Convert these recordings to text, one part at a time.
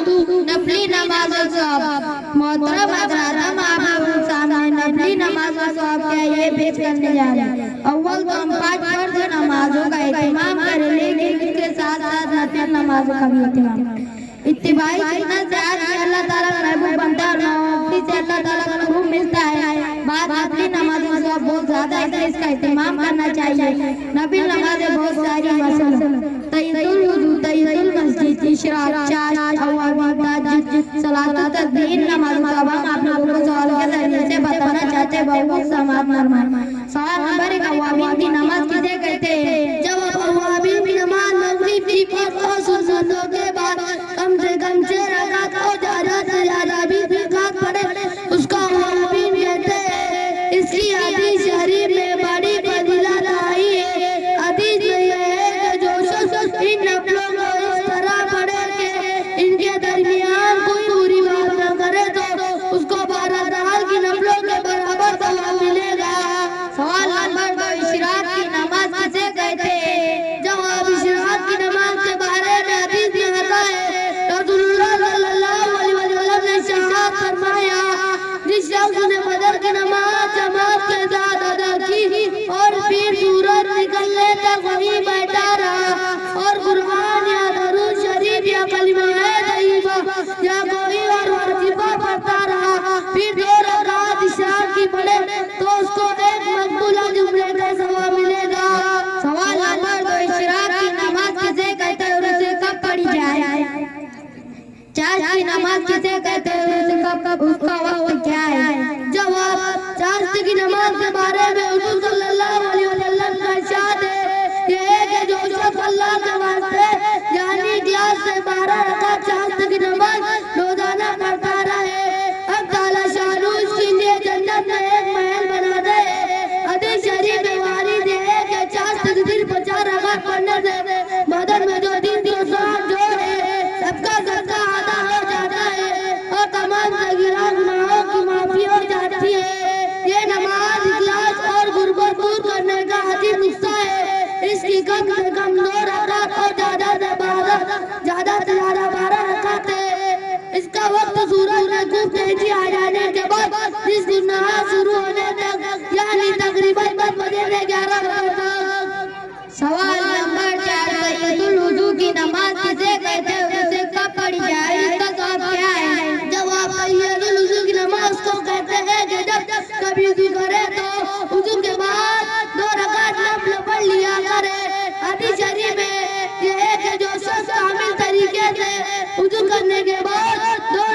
नफली नमाज सवाब। मोहतरम हज़रात, हम आप सामने नफली नमाज सवाब क्या ये पेश करने जा रहे हैं। अव्वल तो हम 5 फर्ज नमाजों का इत्मीम करें, लेकिन इसके साथ साथ नफिल नमाजों का भी इत्तिबाई सुन्नत से आज अल्लाह ताला का महबूब बनता है और नौकरी से अल्लाह ताला का हुक्म मिलता है। बात नफली नमाजों से बहुत ज्यादा है, इसलिए इसका इत्मीम करना चाहिए। नफिल नमाजें बहुत सारी मसलन तय्यतुल वुजू, तय्यतुल मस्जिद, इशराक, चाश, अवामीन, ताहज्जुद, सलातुत तस्बीह नमाजों का हम आप लोगों को सवाल के जरिए से बताना चाहते हैं। बहुत समात नरमान सवाल नंबर 1, अवामीन की नमाज किसे कहते हैं? जवाब, अवामीन की नमाज मगरिब की फर्ज और सुन्नतों के बाद कम से कम 6 रकात और ज्यादा से ज्यादा 20 रकात पढ़े उसका अवामीन कहते हैं। इसकी हदीस शरीफ में बड़ी फजीलत आई है। हदीस में यह है कि जो शख्स इन नफलों को इस तरह पढ़े कि इनके दरमियान कोई बुरी बात न करे तो उसको 12 साल की नफलों के बराबर सवाब मिलेगा। सवाल नंबर 2, इशराक की नमाज किसे कहते हैं? जवाब, इशराक की नमाज के बारे में हदीस में आता है रसूलुल्लाह सल्लल्लाहु अलैहि वसल्लम ने इरशाद फरमाया, जिस शख्स ने बदर की नमाज जमात के साथ अदा की और फिर सूरज निकलने तक वहीं बैठा रहा और कुरान या दरूद शरीफ या कलिमा तैयबा या कोई और वाजिबा पढ़ता रहा, फिर 2 रकात इशराक की पढ़े तो उसको एक मकबूला जुमले का सवाब मिलेगा। सवाल नंबर 2, इशराक की नमाज किसे कहते हैं और उसे कब पढ़ी जाए? चाश की नमाज किसे कहते हैं और उसे कब उसका वक्त क्या है? जवाब, चाश की नमाज के बारे में हुजूर सल्लल्लाहु अलैहि वसल्लम का इरशाद है, ये है कि जो शख्स अल्लाह के वास्ते यानी क्लास से 12 रकात चाश की नमाज रोजाना पढ़ता रहे, अब ताला शानू इसके लिए जन्नत में एक महल बना दे। हदीस शरीफ में वारिद है कि चाश के दिन 50 रकात पढ़ने से मदद में जो 360 जोड़ है सबका सदका आधा हो जाता है और तमाम सगीरा गुनाहों की माफी हो जाती है। ये नमाज इखलास और गुर्बत दूर करने का अजीब नुस्खा है। इसकी कम से कम 2 रकात और ज्यादा से ज्यादा 12 रकात है। इसका वक्त सूरज में खूब तेजी आ जाने के बाद इस गुनाह शुरू होने तक यानी तकरीबन 10 बजे से 11 बजे तक। सवाल नंबर 4, तय्यतुल वुजू की नमाज किसे कहते हैं और उसे कब पढ़ी जाए? इसका जवाब क्या है? जवाब, तय्यतुल वुजू की नमाज को कहते हैं कि जब कभी वुजू करे तो वुजू के बाद 2 रकात नफल पढ़ लिया करे। हदीस शरीफ में यह है कि जो शख्स कामिल तरीके से वुजू करने के बाद 2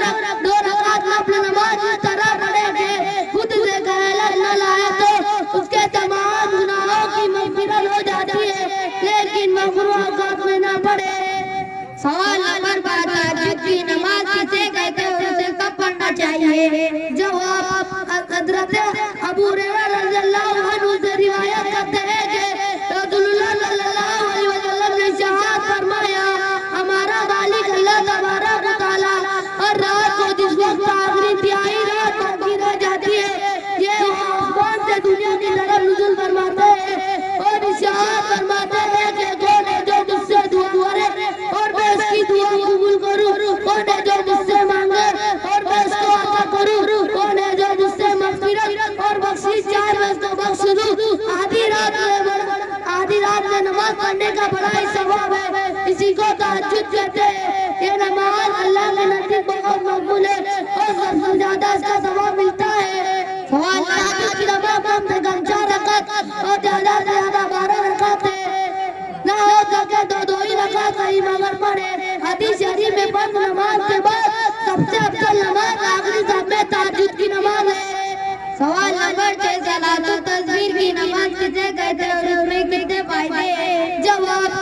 रकात नफल नमाज इस तरह पढ़े कि खुद से कहलत न लाए तो उसके तमाम गुनाहों की मग़फ़िरत हो जाती है, लेकिन मकरूह औक़ात में न पढ़े। सवाल नंबर 5, तहज्जुद की नमाज किसे कहते हैं और उसे कब पढ़ना चाहिए? जवाब, हज़रत अबू हुरैरा रज़ियल्लाहु अन्हु से रिवायत करते हैं कि रसूलुल्लाह सल्लल्लाहु अलैहि वसल्लम ने इरशाद फरमाया, हमारा मालिक अल्लाह तबारक व तआला और रात को जिस वक्त आखिरी तिहाई रात बाकी रह जाती है ये आसमान से दुनिया की तरफ नुज़ूल फरमाते हैं और इरशाद फरमाते हैं कि कौन है जो मुझसे दुआ करे और मैं उसकी दुआ कबूल करूं, कौन है जो मुझसे मांगे और मैं उसको अता करूं, कौन है जो मुझसे मग़फ़िरत और बख्शिश चाहे मैं उसको बख्श दूं। आधी रात में नमाज पढ़ने का बड़ा ही सवाब है, इसी को तहज्जुद कहते हैं। ये नमाज अल्लाह के नज़दीक बहुत मकबूल है और सबसे ज्यादा इसका सवाब मिलता है। सवाल नमाज की नमाज कम से कम 4 रकात और ज्यादा से ज्यादा 12 रकात है। ना हो सके तो 2 ही रकात सही मगर पढ़े। हदीस शरीफ में फर्ज नमाज के बाद सबसे अफजल नमाज आखिरी साहब में तहज्जुद की नमाज है। सवाल नंबर 6, सलातुत तस्बीह की नमाज किसे कहते हैं और उसमें कितने फायदे हैं? जवाब,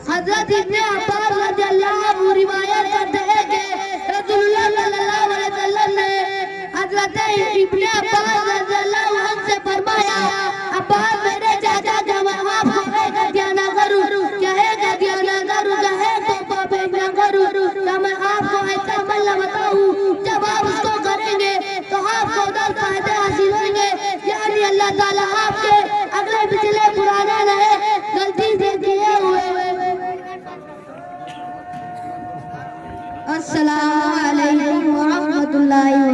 हज़रत इब्ने अब्बास रज़ियल्लाहु अन्हु रिवायत करते हैं कि रसूलुल्लाह सल्लल्लाहु अलैहि वसल्लम ने हज़रत इब्ने अब्बास रज़ियल्लाहु अन्हु से फरमाया, अब्बास मेरे चाचा जब आपको कहेगा क्या ना करूं, कहेगा क्या ना करूं, कहे तो पापे ना करूं, तो मैं आपको ऐसा अमल बताऊं जब आप उसको करेंगे तो आपको 10 फायदे हासिल होंगे, यानी अल्लाह ताला आपके अगले पिछले पुराने नए गलती से किए हुए अस्सलामु अलैकुम व रहमतुल्लाहि